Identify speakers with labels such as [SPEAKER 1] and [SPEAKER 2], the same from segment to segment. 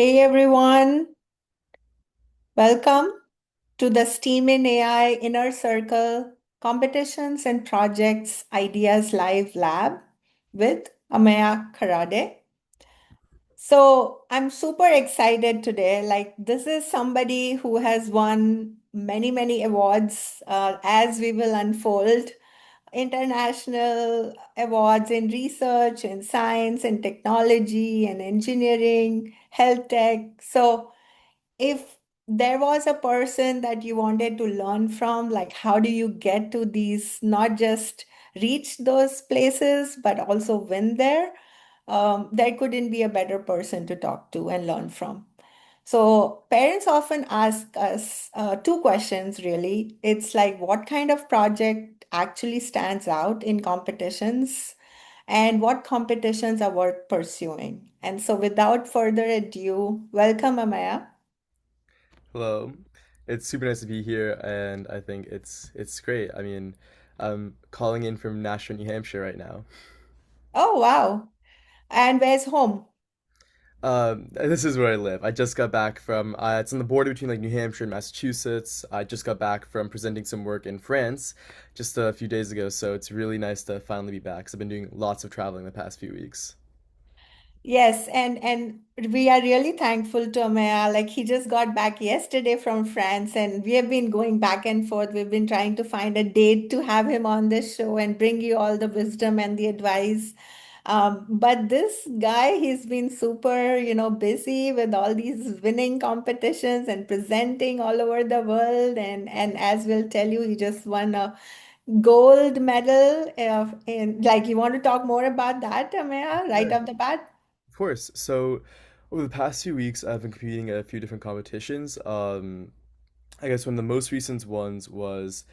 [SPEAKER 1] Hey everyone, welcome to the STEAM in AI Inner Circle Competitions and Projects Ideas Live Lab with Ameya Kharade. So I'm super excited today. Like, this is somebody who has won many, many awards as we will unfold international awards in research, in science, and technology, and engineering, health tech. So if there was a person that you wanted to learn from, like how do you get to these, not just reach those places, but also win there, there couldn't be a better person to talk to and learn from. So parents often ask us two questions really. It's like, what kind of project actually stands out in competitions? And what competitions are worth pursuing? And so without further ado, welcome, Amaya.
[SPEAKER 2] Hello. It's super nice to be here, and I think it's great. I mean, I'm calling in from Nashua, New Hampshire right now.
[SPEAKER 1] Oh, wow. And where's home?
[SPEAKER 2] This is where I live. I just got back from it's on the border between like New Hampshire and Massachusetts. I just got back from presenting some work in France just a few days ago, so it's really nice to finally be back. 'Cause I've been doing lots of traveling the past few weeks.
[SPEAKER 1] Yes, and we are really thankful to Ameya. Like he just got back yesterday from France, and we have been going back and forth. We've been trying to find a date to have him on this show and bring you all the wisdom and the advice. But this guy, he's been super, busy with all these winning competitions and presenting all over the world. And as we'll tell you, he just won a gold medal. Like, you want to talk more about that, Ameya, right
[SPEAKER 2] Yeah,
[SPEAKER 1] off the bat?
[SPEAKER 2] of course. So over the past few weeks, I've been competing at a few different competitions. I guess one of the most recent ones was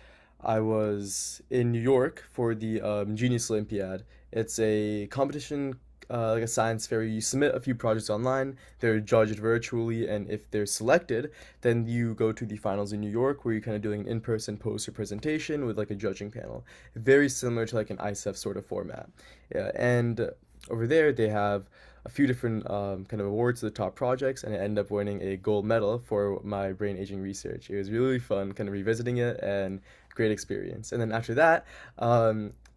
[SPEAKER 2] I was in New York for the Genius Olympiad. It's a competition, like a science fair. You submit a few projects online, they're judged virtually, and if they're selected, then you go to the finals in New York where you're kind of doing an in-person poster presentation with like a judging panel. Very similar to like an ISEF sort of format. Yeah, and over there they have a few different kind of awards to the top projects, and I ended up winning a gold medal for my brain aging research. It was really fun, kind of revisiting it, and great experience. And then after that,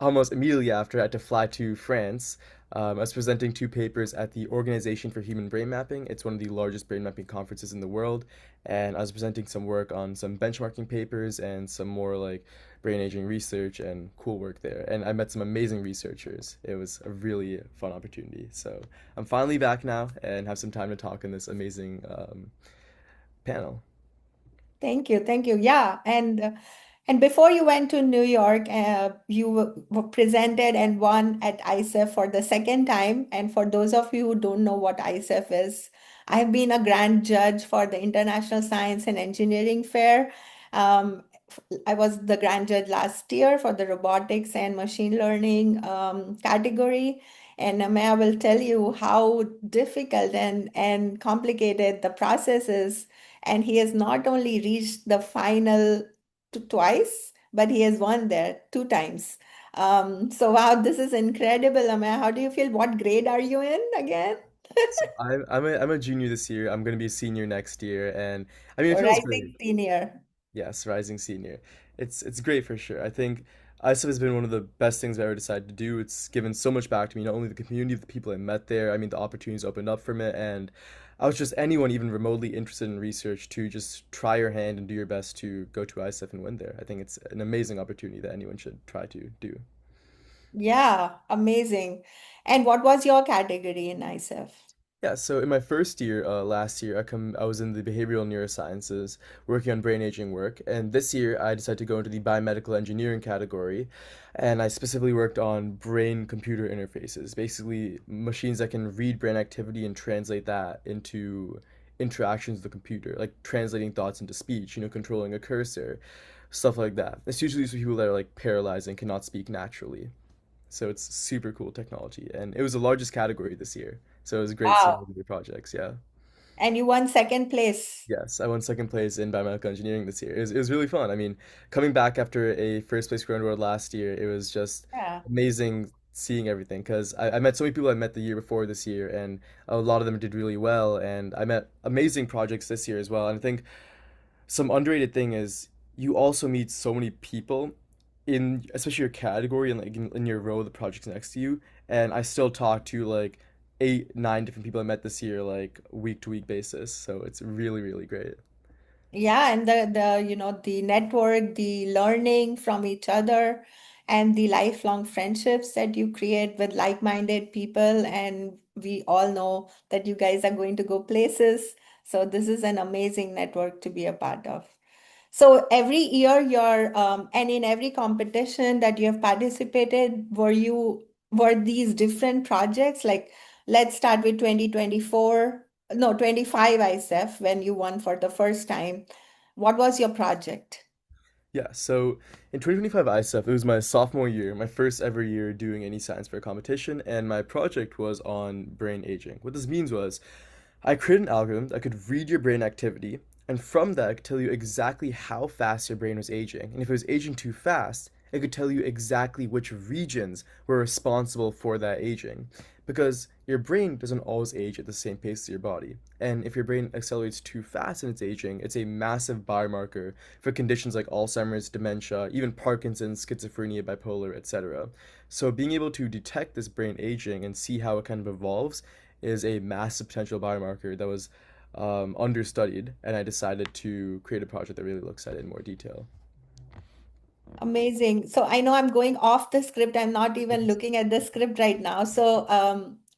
[SPEAKER 2] almost immediately after, I had to fly to France. I was presenting two papers at the Organization for Human Brain Mapping. It's one of the largest brain mapping conferences in the world, and I was presenting some work on some benchmarking papers and some more like brain aging research and cool work there. And I met some amazing researchers. It was a really fun opportunity. So I'm finally back now and have some time to talk in this amazing panel.
[SPEAKER 1] Thank you, thank you. Yeah, and before you went to New York, you were presented and won at ISEF for the second time. And for those of you who don't know what ISEF is, I have been a grand judge for the International Science and Engineering Fair. Um, I was the grand judge last year for the robotics and machine learning category. And Amaya will tell you how difficult and complicated the process is, and he has not only reached the final twice, but he has won there two times. So wow, this is incredible, Amaya. How do you feel? What grade are you in again?
[SPEAKER 2] So I'm a junior this year. I'm gonna be a senior next year, and I mean it
[SPEAKER 1] Or
[SPEAKER 2] feels great.
[SPEAKER 1] rising senior?
[SPEAKER 2] Yes, rising senior. It's great for sure. I think ISEF has been one of the best things I ever decided to do. It's given so much back to me, not only the community of the people I met there, I mean the opportunities opened up from it, and I was just anyone even remotely interested in research to just try your hand and do your best to go to ISEF and win there. I think it's an amazing opportunity that anyone should try to do.
[SPEAKER 1] Yeah, amazing. And what was your category in ISEF?
[SPEAKER 2] Yeah, so in my first year, last year, I was in the behavioral neurosciences, working on brain aging work, and this year I decided to go into the biomedical engineering category, and I specifically worked on brain-computer interfaces, basically machines that can read brain activity and translate that into interactions with the computer, like translating thoughts into speech, controlling a cursor, stuff like that. It's usually for people that are like paralyzed and cannot speak naturally. So it's super cool technology, and it was the largest category this year. So it was great seeing all
[SPEAKER 1] Wow.
[SPEAKER 2] the other projects. Yeah.
[SPEAKER 1] And you won second place.
[SPEAKER 2] Yes, I won second place in biomedical engineering this year. It was really fun. I mean, coming back after a first place grand award last year, it was just
[SPEAKER 1] Yeah.
[SPEAKER 2] amazing seeing everything because I met so many people I met the year before this year, and a lot of them did really well, and I met amazing projects this year as well. And I think some underrated thing is you also meet so many people in especially your category and like in your row of the projects next to you. And I still talk to like 8, 9 different people I met this year, like week to week basis. So it's really, really great.
[SPEAKER 1] Yeah, and the network, the learning from each other, and the lifelong friendships that you create with like-minded people. And we all know that you guys are going to go places. So this is an amazing network to be a part of. So every year and in every competition that you have participated, were these different projects? Like, let's start with 2024, no, 25 ISEF when you won for the first time. What was your project?
[SPEAKER 2] Yeah, so in 2025 ISEF, it was my sophomore year, my first ever year doing any science fair competition, and my project was on brain aging. What this means was I created an algorithm that could read your brain activity, and from that, it could tell you exactly how fast your brain was aging. And if it was aging too fast, it could tell you exactly which regions were responsible for that aging. Because your brain doesn't always age at the same pace as your body. And if your brain accelerates too fast in its aging, it's a massive biomarker for conditions like Alzheimer's, dementia, even Parkinson's, schizophrenia, bipolar, etc. So being able to detect this brain aging and see how it kind of evolves is a massive potential biomarker that was understudied, and I decided to create a project that really looks at it in more detail.
[SPEAKER 1] Amazing. So I know I'm going off the script. I'm not even
[SPEAKER 2] Yes.
[SPEAKER 1] looking at the script right now. So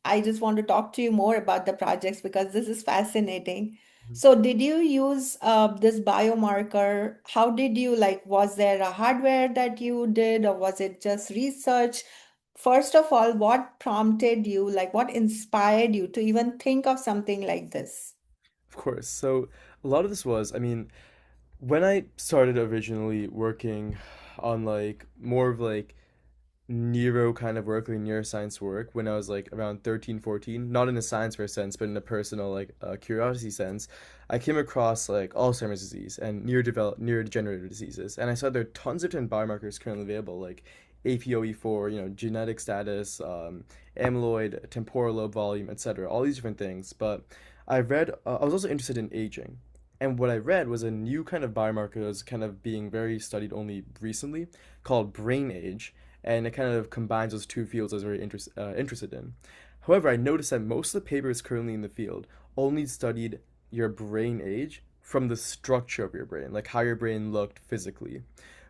[SPEAKER 1] I just want to talk to you more about the projects because this is fascinating. So did you use this biomarker? How did you like, was there a hardware that you did or was it just research? First of all, what prompted you, like what inspired you to even think of something like this?
[SPEAKER 2] Of course. So a lot of this was, I mean, when I started originally working on like more of like neuro kind of work, like neuroscience work, when I was like around 13, 14, not in a science fair sense, but in a personal like curiosity sense, I came across like Alzheimer's disease and neurodegenerative diseases. And I saw there are tons of different biomarkers currently available, like APOE4, genetic status, amyloid, temporal lobe volume, etc. All these different things. But I was also interested in aging. And what I read was a new kind of biomarker that was kind of being very studied only recently called brain age, and it kind of combines those two fields I was very interested in. However, I noticed that most of the papers currently in the field only studied your brain age from the structure of your brain, like how your brain looked physically.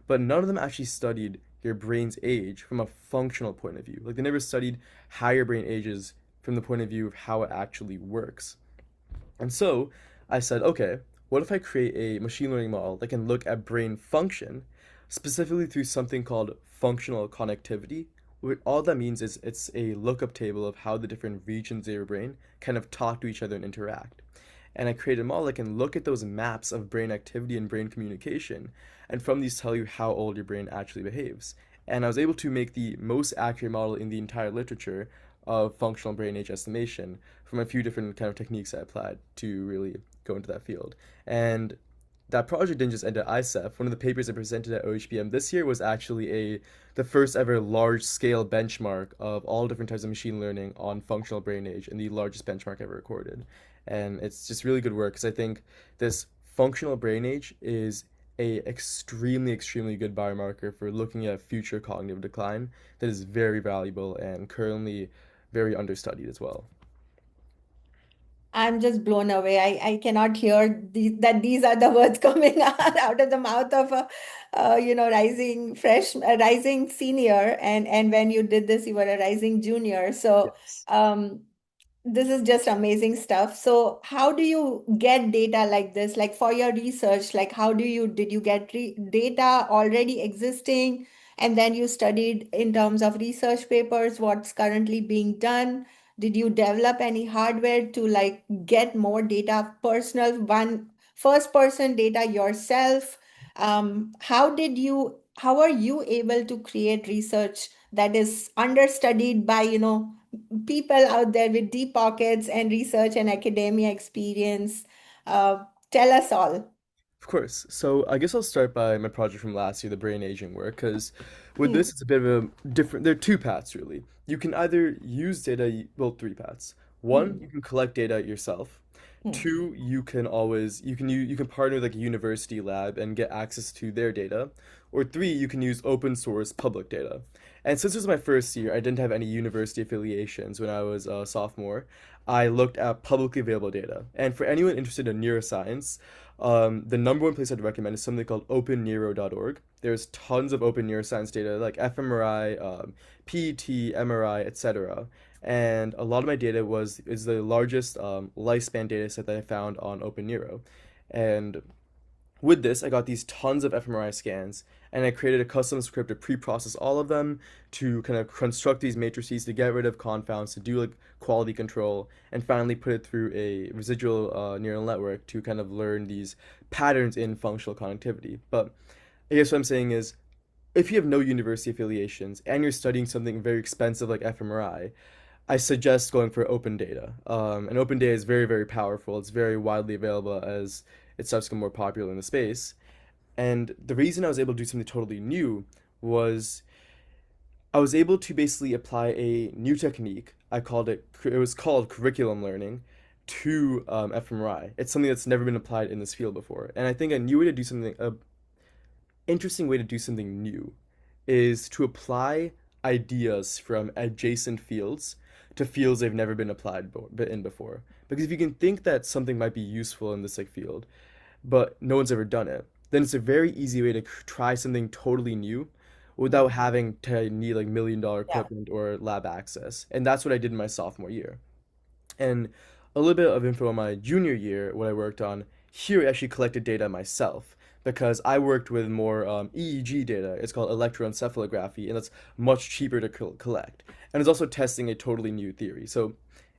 [SPEAKER 2] But none of them actually studied your brain's age from a functional point of view. Like they never studied how your brain ages from the point of view of how it actually works. And so I said, okay, what if I create a machine learning model that can look at brain function specifically through something called functional connectivity? What all that means is it's a lookup table of how the different regions of your brain kind of talk to each other and interact. And I created a model that can look at those maps of brain activity and brain communication, and from these tell you how old your brain actually behaves. And I was able to make the most accurate model in the entire literature of functional brain age estimation from a few different kind of techniques I applied to really go into that field. And that project didn't just end at ISEF. One of the papers I presented at OHBM this year was actually the first ever large scale benchmark of all different types of machine learning on functional brain age and the largest benchmark ever recorded. And it's just really good work because I think this functional brain age is a extremely good biomarker for looking at future cognitive decline that is very valuable and currently very understudied as well.
[SPEAKER 1] I'm just blown away. I cannot hear that these are the words coming out of the mouth of a rising senior. And when you did this, you were a rising junior. So,
[SPEAKER 2] Yes.
[SPEAKER 1] um, this is just amazing stuff. So, how do you get data like this? Like for your research, like did you get data already existing and then you studied in terms of research papers, what's currently being done? Did you develop any hardware to like get more data, first person data yourself? How are you able to create research that is understudied by, people out there with deep pockets and research and academia experience? Tell us all.
[SPEAKER 2] Of course. So I guess I'll start by my project from last year, the brain aging work, because with
[SPEAKER 1] Hmm.
[SPEAKER 2] this, it's a bit of a different. There are two paths really. You can either use data, well, three paths. One,
[SPEAKER 1] Hmm.
[SPEAKER 2] you can collect data yourself.
[SPEAKER 1] Hmm.
[SPEAKER 2] Two, you can partner with like a university lab and get access to their data. Or three, you can use open source public data. And since this was my first year, I didn't have any university affiliations when I was a sophomore. I looked at publicly available data. And for anyone interested in neuroscience, the number one place I'd recommend is something called openneuro.org. There's tons of open neuroscience data like fMRI, PET, MRI, etc. And a lot of my data is the largest lifespan data set that I found on Open Neuro. And with this, I got these tons of fMRI scans, and I created a custom script to pre-process all of them, to kind of construct these matrices, to get rid of confounds, to do like quality control, and finally put it through a residual neural network to kind of learn these patterns in functional connectivity. But I guess what I'm saying is, if you have no university affiliations and you're studying something very expensive like fMRI, I suggest going for open data. And open data is very, very powerful. It's very widely available as it starts to become more popular in the space. And the reason I was able to do something totally new was I was able to basically apply a new technique. It was called curriculum learning to fMRI. It's something that's never been applied in this field before. And I think a new way to do something, a interesting way to do something new is to apply ideas from adjacent fields to fields they've never been in before. Because if you can think that something might be useful in this like field, but no one's ever done it, then it's a very easy way to try something totally new without
[SPEAKER 1] Hmm.
[SPEAKER 2] having to need like $1 million
[SPEAKER 1] Yeah.
[SPEAKER 2] equipment or lab access. And that's what I did in my sophomore year. And a little bit of info on my junior year, what I worked on. Here, I actually collected data myself because I worked with more EEG data. It's called electroencephalography, and it's much cheaper to collect. And it's also testing a totally new theory. So,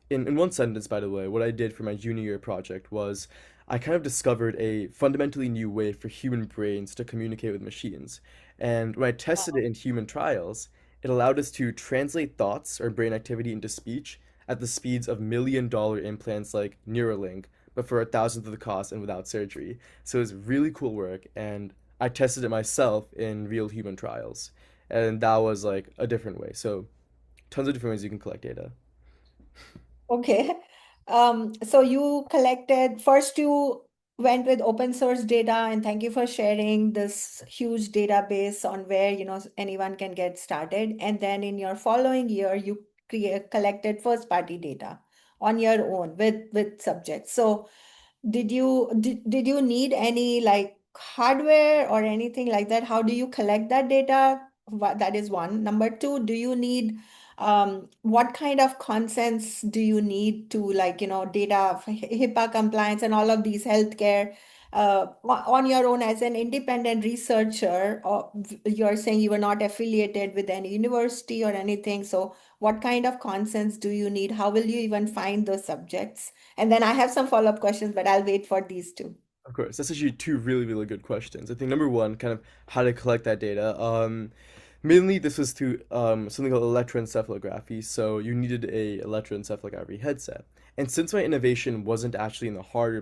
[SPEAKER 2] in one sentence, by the way, what I did for my junior year project was I kind of discovered a fundamentally new way for human brains to communicate with machines. And when I tested it in human trials, it allowed us to translate thoughts or brain activity into speech at the speeds of $1 million implants like Neuralink, but for a thousandth of the cost and without surgery. So it's really cool work, and I tested it myself in real human trials, and that was like a different way. So tons of different ways you can collect data.
[SPEAKER 1] Okay. So you collected, first you went with open source data, and thank you for sharing this huge database on where, anyone can get started. And then in your following year, you collected first party data on your own with subjects. So did you need any like hardware or anything like that? How do you collect that data? That is one. Number two, do you need what kind of consents do you need to like, data HIPAA compliance and all of these healthcare on your own as an independent researcher, or you're saying you were not affiliated with any university or anything. So what kind of consents do you need? How will you even find those subjects? And then I have some follow-up questions, but I'll wait for these two.
[SPEAKER 2] Of course, that's actually two really, really good questions. I think number one, kind of how to collect that data. Mainly this was through something called electroencephalography. So you needed a electroencephalography headset. And since my innovation wasn't actually in the hardware,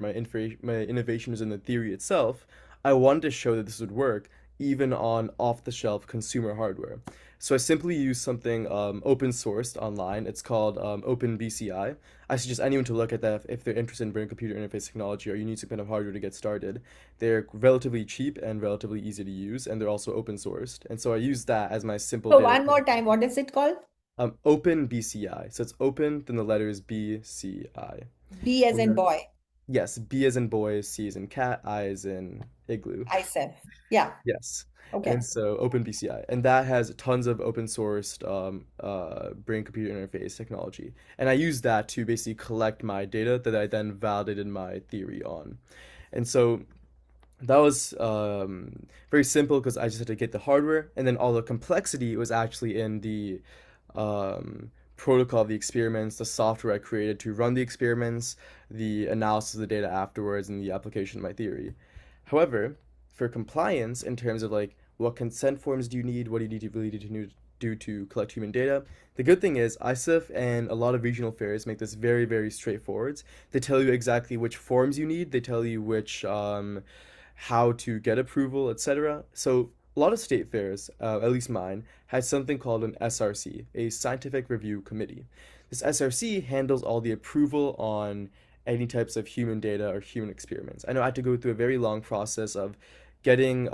[SPEAKER 2] my innovation was in the theory itself, I wanted to show that this would work even on off-the-shelf consumer hardware. So I simply used something open sourced online. It's called OpenBCI. I suggest anyone to look at that if they're interested in brain computer interface technology or you need some kind of hardware to get started. They're relatively cheap and relatively easy to use, and they're also open sourced. And so I use that as my simple
[SPEAKER 1] So
[SPEAKER 2] data.
[SPEAKER 1] one more time, what is it called?
[SPEAKER 2] Open BCI. So it's open, then the letters BCI.
[SPEAKER 1] B as in
[SPEAKER 2] Where,
[SPEAKER 1] boy,
[SPEAKER 2] yes, B as in boy, C as in cat, I as in igloo.
[SPEAKER 1] ISEF. Yeah.
[SPEAKER 2] Yes. And
[SPEAKER 1] Okay.
[SPEAKER 2] so OpenBCI, and that has tons of open sourced brain computer interface technology. And I use that to basically collect my data that I then validated my theory on. And so that was very simple because I just had to get the hardware, and then all the complexity was actually in the protocol of the experiments, the software I created to run the experiments, the analysis of the data afterwards, and the application of my theory. However, for compliance, in terms of like what consent forms do you need, what do you need to really do to collect human data, the good thing is ISEF and a lot of regional fairs make this very, very straightforward. They tell you exactly which forms you need. They tell you which how to get approval, etc. So a lot of state fairs, at least mine, has something called an SRC, a Scientific Review Committee. This SRC handles all the approval on any types of human data or human experiments. I know I had to go through a very long process of getting,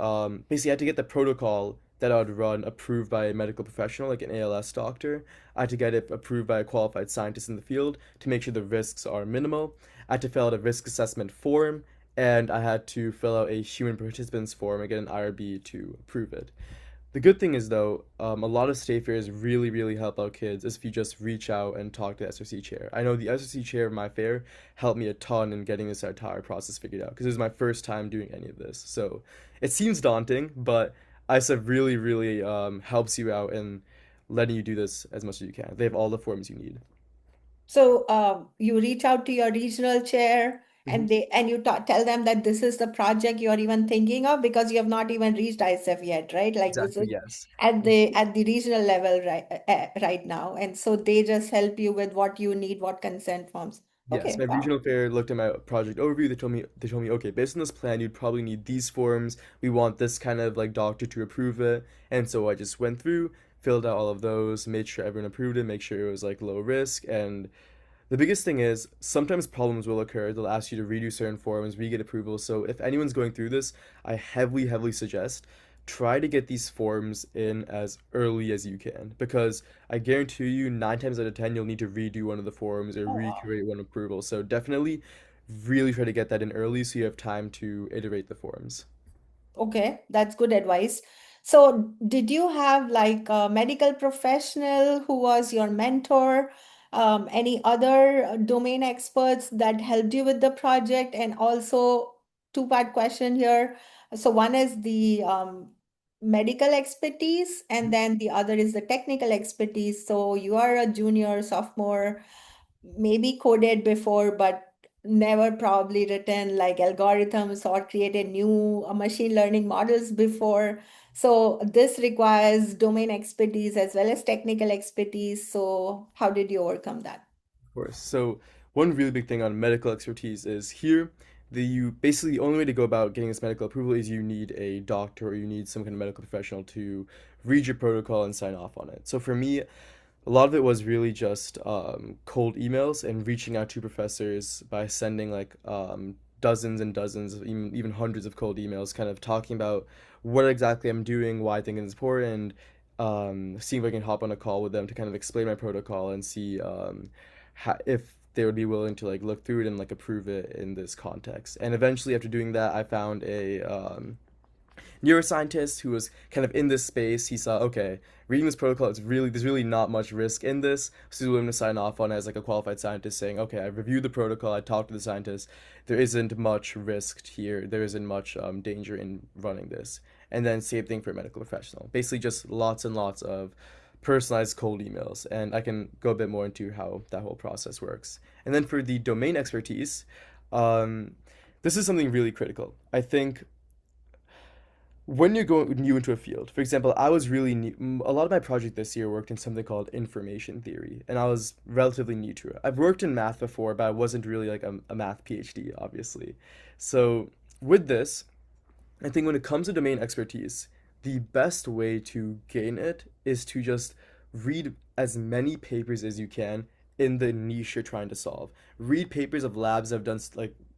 [SPEAKER 2] basically, I had to get the protocol that I would run approved by a medical professional, like an ALS doctor. I had to get it approved by a qualified scientist in the field to make sure the risks are minimal. I had to fill out a risk assessment form, and I had to fill out a human participants form and get an IRB to approve it. The good thing is, though, a lot of state fairs really, really help out kids if you just reach out and talk to the SRC chair. I know the SRC chair of my fair helped me a ton in getting this entire process figured out because it was my first time doing any of this. So it seems daunting, but ISEF really, really helps you out in letting you do this as much as you can. They have all the forms you need.
[SPEAKER 1] So you reach out to your regional chair
[SPEAKER 2] Mhm.
[SPEAKER 1] and you tell them that this is the project you're even thinking of because you have not even reached ISEF yet, right? Like this
[SPEAKER 2] Exactly,
[SPEAKER 1] is
[SPEAKER 2] yes.
[SPEAKER 1] at the regional level right now, and so they just help you with what you need, what consent forms.
[SPEAKER 2] Yes,
[SPEAKER 1] Okay,
[SPEAKER 2] my
[SPEAKER 1] wow.
[SPEAKER 2] regional fair looked at my project overview. They told me, okay, based on this plan, you'd probably need these forms. We want this kind of like doctor to approve it. And so I just went through, filled out all of those, made sure everyone approved it, make sure it was like low risk. And the biggest thing is sometimes problems will occur. They'll ask you to redo certain forms, re-get approval. So if anyone's going through this, I heavily, heavily suggest try to get these forms in as early as you can because I guarantee you 9 times out of 10 you'll need to redo one of the forms or
[SPEAKER 1] Oh, wow.
[SPEAKER 2] recreate one approval. So definitely really try to get that in early so you have time to iterate the forms.
[SPEAKER 1] Okay, that's good advice. So, did you have like a medical professional who was your mentor? Any other domain experts that helped you with the project? And also, two-part question here. So, one is the medical expertise, and then the other is the technical expertise. So, you are a junior, sophomore, maybe coded before, but never probably written like algorithms or created new machine learning models before. So this requires domain expertise as well as technical expertise. So how did you overcome that?
[SPEAKER 2] Of course. So one really big thing on medical expertise is here you basically the only way to go about getting this medical approval is you need a doctor or you need some kind of medical professional to read your protocol and sign off on it. So for me, a lot of it was really just cold emails and reaching out to professors by sending like dozens and dozens, even hundreds of cold emails, kind of talking about what exactly I'm doing, why I think it's important, seeing if I can hop on a call with them to kind of explain my protocol and see if they would be willing to like look through it and like approve it in this context. And eventually, after doing that, I found a neuroscientist who was kind of in this space. He saw, okay, reading this protocol, there's really not much risk in this. So he's willing to sign off on it as like a qualified scientist, saying, okay, I reviewed the protocol, I talked to the scientist. There isn't much risk here. There isn't much danger in running this. And then same thing for a medical professional. Basically, just lots and lots of personalized cold emails. And I can go a bit more into how that whole process works. And then for the domain expertise, um, this is something really critical. I think when you're going new into a field, for example, I was really new. A lot of my project this year worked in something called information theory, and I was relatively new to it. I've worked in math before, but I wasn't really like a math PhD, obviously. So with this, I think when it comes to domain expertise, the best way to gain it is to just read as many papers as you can in the niche you're trying to solve. Read papers of labs that have done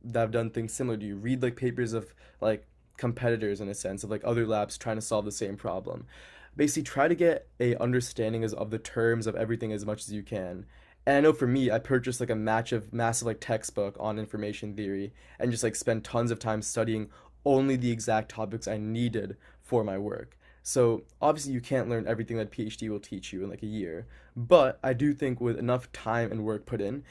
[SPEAKER 2] that have done things similar to you. Read like papers of like competitors in a sense of like other labs trying to solve the same problem. Basically, try to get a understanding of the terms of everything as much as you can. And I know for me, I purchased like a massive like textbook on information theory and just like spent tons of time studying only the exact topics I needed for my work. So obviously you can't learn everything that PhD will teach you in like a year, but I do think with enough time and work put in,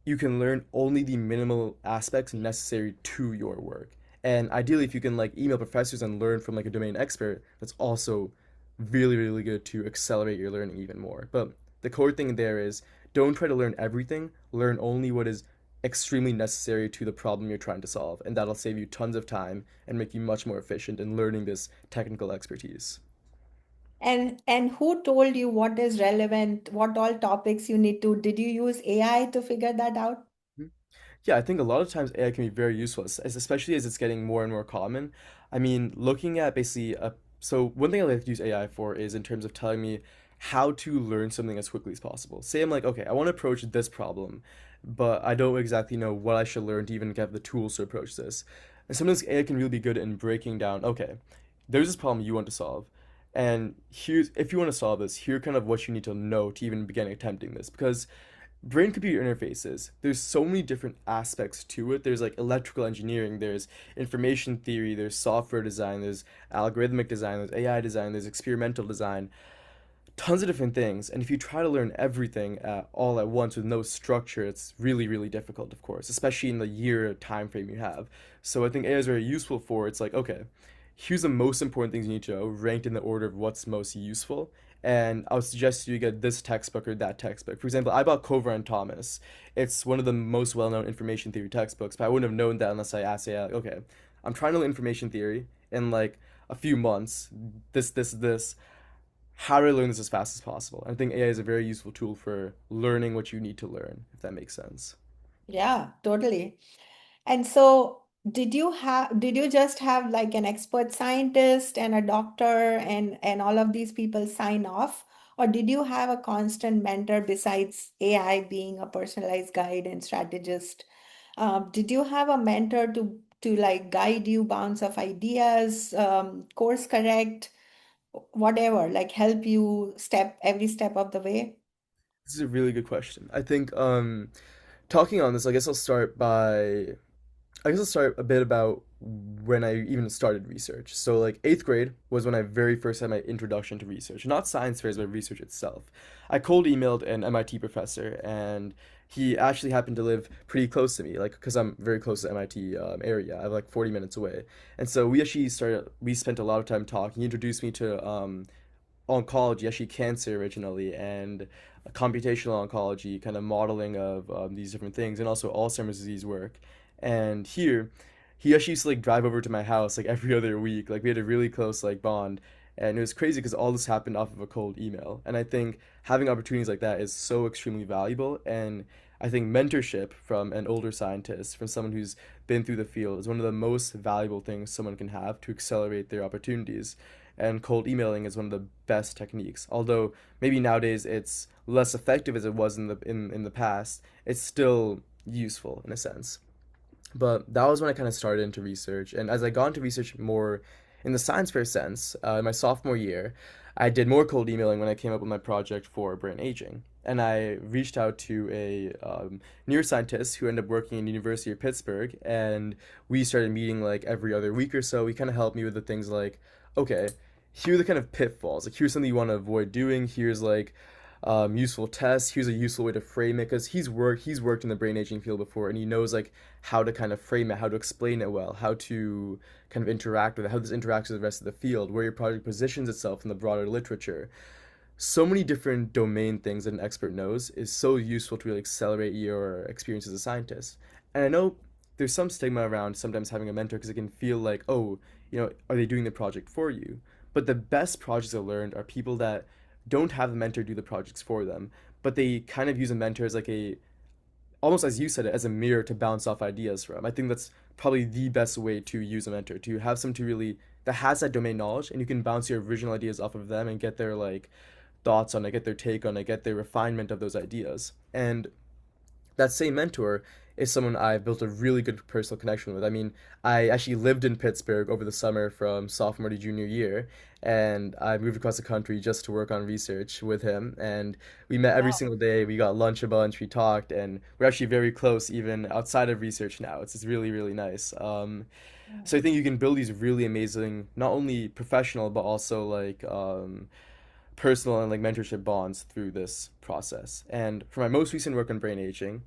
[SPEAKER 2] you can learn only the minimal aspects necessary to your work. And ideally, if you can like email professors and learn from like a domain expert, that's also really, really good to accelerate your learning even more. But the core thing there is don't try to learn everything, learn only what is extremely necessary to the problem you're trying to solve. And that'll save you tons of time and make you much more efficient in learning this technical expertise.
[SPEAKER 1] And who told you what is relevant, what all topics you need to? Did you use AI to figure that out?
[SPEAKER 2] Yeah, I think a lot of times AI can be very useful, especially as it's getting more and more common. I mean, looking at basically so one thing I like to use AI for is in terms of telling me how to learn something as quickly as possible. Say I'm like, okay, I want to approach this problem, but I don't exactly know what I should learn to even get the tools to approach this. And sometimes AI can really be good in breaking down, okay, there's this problem you want to solve. And here's, if you want to solve this, here kind of what you need to know to even begin attempting this. Because brain computer interfaces, there's so many different aspects to it. There's like electrical engineering, there's information theory, there's software design, there's algorithmic design, there's AI design, there's experimental design, tons of different things. And if you try to learn everything all at once with no structure, it's really, really difficult, of course, especially in the year time frame you have. So I think AI is very useful for it's like, okay, here's the most important things you need to know, ranked in the order of what's most useful. And I would suggest you get this textbook or that textbook. For example, I bought Cover and Thomas. It's one of the most well-known information theory textbooks, but I wouldn't have known that unless I asked AI, like, okay, I'm trying to learn information theory in like a few months. This. How do I learn this as fast as possible? I think AI is a very useful tool for learning what you need to learn, if that makes sense.
[SPEAKER 1] Yeah, totally. And so, did you just have like an expert scientist and a doctor and all of these people sign off, or did you have a constant mentor besides AI being a personalized guide and strategist? Did you have a mentor to like guide you, bounce of ideas, course correct, whatever, like help you every step of the way?
[SPEAKER 2] This is a really good question. I think talking on this, I guess I'll start a bit about when I even started research. So, like, eighth grade was when I very first had my introduction to research, not science fairs, but research itself. I cold emailed an MIT professor, and he actually happened to live pretty close to me, like, because I'm very close to the MIT area. I'm like 40 minutes away. And so we spent a lot of time talking. He introduced me to oncology, actually cancer originally, and computational oncology, kind of modeling of these different things, and also Alzheimer's disease work. And here, he actually used to like drive over to my house like every other week. Like we had a really close like bond, and it was crazy because all this happened off of a cold email. And I think having opportunities like that is so extremely valuable. And I think mentorship from an older scientist, from someone who's been through the field, is one of the most valuable things someone can have to accelerate their opportunities, and cold emailing is one of the best techniques. Although maybe nowadays it's less effective as it was in the past, it's still useful in a sense. But that was when I kind of started into research, and as I got into research more in the science fair sense, in my sophomore year, I did more cold emailing when I came up with my project for brain aging. And I reached out to a neuroscientist who ended up working in the University of Pittsburgh, and we started meeting like every other week or so. He kind of helped me with the things like, okay, here are the kind of pitfalls. Like here's something you want to avoid doing. Here's like useful tests. Here's a useful way to frame it because he's worked in the brain aging field before, and he knows like how to kind of frame it, how to explain it well, how to kind of interact with it, how this interacts with the rest of the field, where your project positions itself in the broader literature. So many different domain things that an expert knows is so useful to really accelerate your experience as a scientist. And I know there's some stigma around sometimes having a mentor because it can feel like, oh, are they doing the project for you? But the best projects I learned are people that don't have the mentor do the projects for them, but they kind of use a mentor as like a, almost as you said it, as a mirror to bounce off ideas from. I think that's probably the best way to use a mentor, to have some to really that has that domain knowledge, and you can bounce your original ideas off of them and get their like thoughts on it, get their take on it, get their refinement of those ideas. And that same mentor is someone I've built a really good personal connection with. I mean, I actually lived in Pittsburgh over the summer from sophomore to junior year, and I moved across the country just to work on research with him. And we met every
[SPEAKER 1] Wow.
[SPEAKER 2] single day. We got lunch a bunch. We talked, and we're actually very close even outside of research now. It's really really nice. So I think you can build these really amazing, not only professional but also like personal and like mentorship bonds through this process. And for my most recent work on brain aging,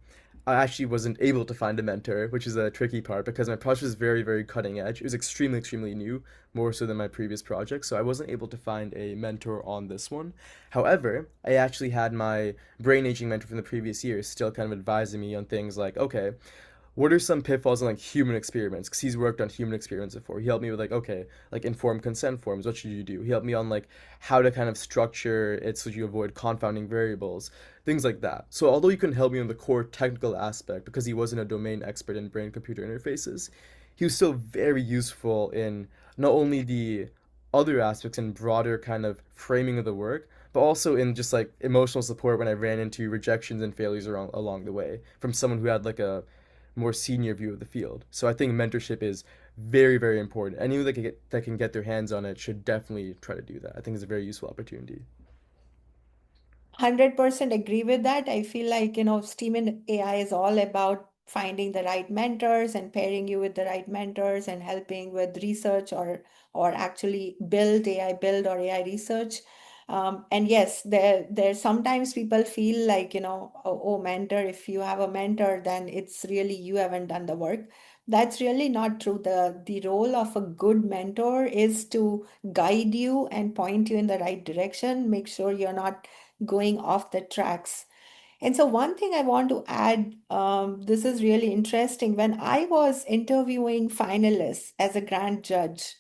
[SPEAKER 2] I actually wasn't able to find a mentor, which is a tricky part because my project was very, very cutting edge. It was extremely, extremely new, more so than my previous project. So I wasn't able to find a mentor on this one. However, I actually had my brain aging mentor from the previous year still kind of advising me on things like, okay, what are some pitfalls in like human experiments? Because he's worked on human experiments before. He helped me with like, okay, like informed consent forms. What should you do? He helped me on like how to kind of structure it so you avoid confounding variables, things like that. So although he couldn't help me on the core technical aspect because he wasn't a domain expert in brain-computer interfaces, he was still very useful in not only the other aspects and broader kind of framing of the work, but also in just like emotional support when I ran into rejections and failures along the way from someone who had like a more senior view of the field. So I think mentorship is very, very important. Anyone that can get their hands on it should definitely try to do that. I think it's a very useful opportunity.
[SPEAKER 1] 100% agree with that. I feel like, STEAM and AI is all about finding the right mentors and pairing you with the right mentors and helping with research or actually build or AI research. And yes, there sometimes people feel like, mentor, if you have a mentor, then it's really you haven't done the work. That's really not true. The role of a good mentor is to guide you and point you in the right direction, make sure you're not going off the tracks. And so, one thing I want to add, this is really interesting. When I was interviewing finalists as a grant judge,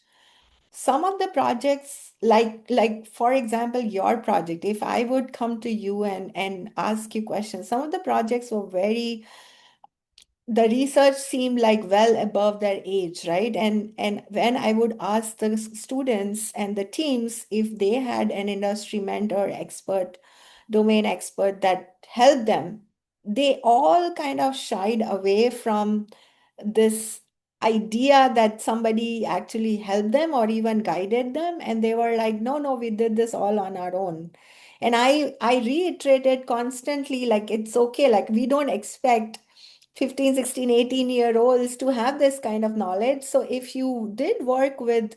[SPEAKER 1] some of the projects, like for example, your project, if I would come to you and ask you questions, some of the projects were very the research seemed like well above their age, right? And when I would ask the students and the teams if they had an industry mentor, expert, domain expert that helped them, they all kind of shied away from this idea that somebody actually helped them or even guided them, and they were like, no, no, we did this all on our own. And I reiterated constantly, like, it's okay, like we don't expect 15, 16, 18-year olds to have this kind of knowledge. So if you did work with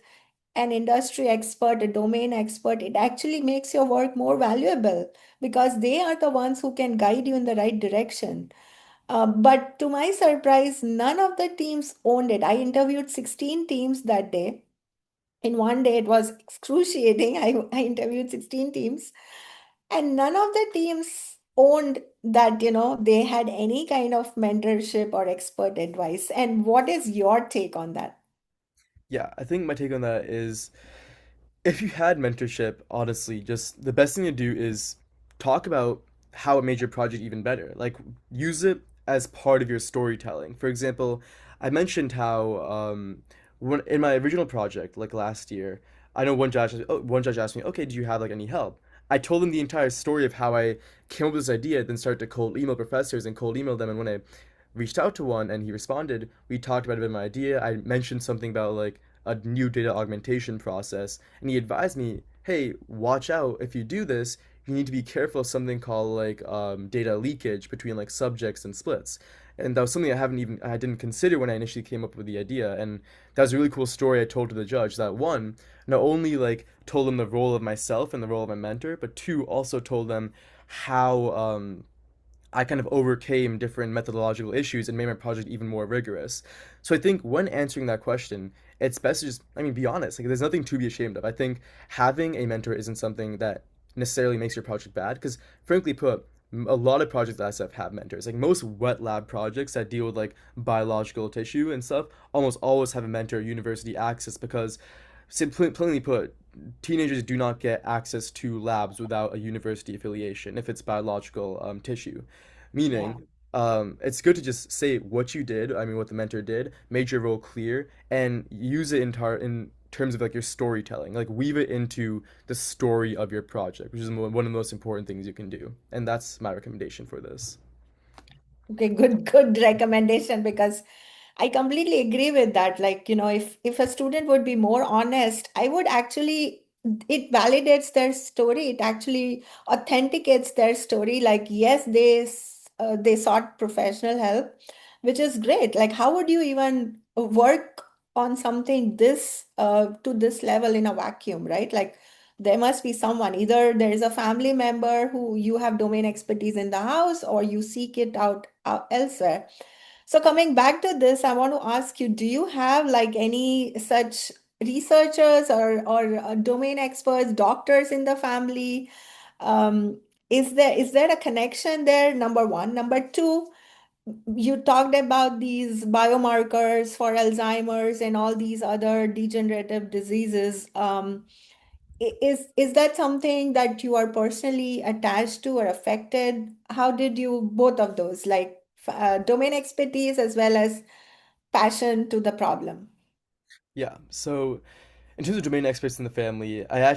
[SPEAKER 1] an industry expert, a domain expert, it actually makes your work more valuable because they are the ones who can guide you in the right direction. But to my surprise, none of the teams owned it. I interviewed 16 teams that day. In one day, it was excruciating. I interviewed 16 teams, and none of the teams owned that, they had any kind of mentorship or expert advice. And what is your take on that?
[SPEAKER 2] Yeah, I think my take on that is if you had mentorship, honestly, just the best thing to do is talk about how it made your project even better. Like, use it as part of your storytelling. For example, I mentioned how in my original project, like last year, I know one judge asked me, "Okay, do you have like any help?" I told him the entire story of how I came up with this idea, then started to cold email professors and cold email them. And when I reached out to one and he responded, we talked about a bit of my idea. I mentioned something about like a new data augmentation process, and he advised me, hey, watch out. If you do this, you need to be careful of something called like data leakage between like subjects and splits. And that was something I didn't consider when I initially came up with the idea. And that was a really cool story I told to the judge. That one, not only like told them the role of myself and the role of my mentor, but two, also told them how I kind of overcame different methodological issues and made my project even more rigorous. So I think when answering that question, it's best to just, I mean, be honest. Like, there's nothing to be ashamed of. I think having a mentor isn't something that necessarily makes your project bad, because frankly put, a lot of projects at ISEF have mentors. Like most wet lab projects that deal with like biological tissue and stuff almost always have a mentor university access because simply plainly put, teenagers do not get access to labs without a university affiliation if it's biological tissue.
[SPEAKER 1] Yeah.
[SPEAKER 2] Meaning, it's good to just say what you did, I mean, what the mentor did, made your role clear, and use it in terms of like your storytelling. Like, weave it into the story of your project, which is one of the most important things you can do. And that's my recommendation for this.
[SPEAKER 1] Okay, good recommendation because I completely agree with that. Like, if a student would be more honest, I would actually, it validates their story. It actually authenticates their story. Like, yes, they sought professional help, which is great. Like, how would you even work on something this to this level in a vacuum, right? Like, there must be someone. Either there is a family member who you have domain expertise in the house, or you seek it out elsewhere. So coming back to this, I want to ask you, do you have like any such researchers or domain experts, doctors in the family? Is there a connection there? Number one. Number two, you talked about these biomarkers for Alzheimer's and all these other degenerative diseases. Is that something that you are personally attached to or affected? How did you both of those, like domain expertise as well as passion to the problem?
[SPEAKER 2] Yeah. So in terms of domain experts in the family, I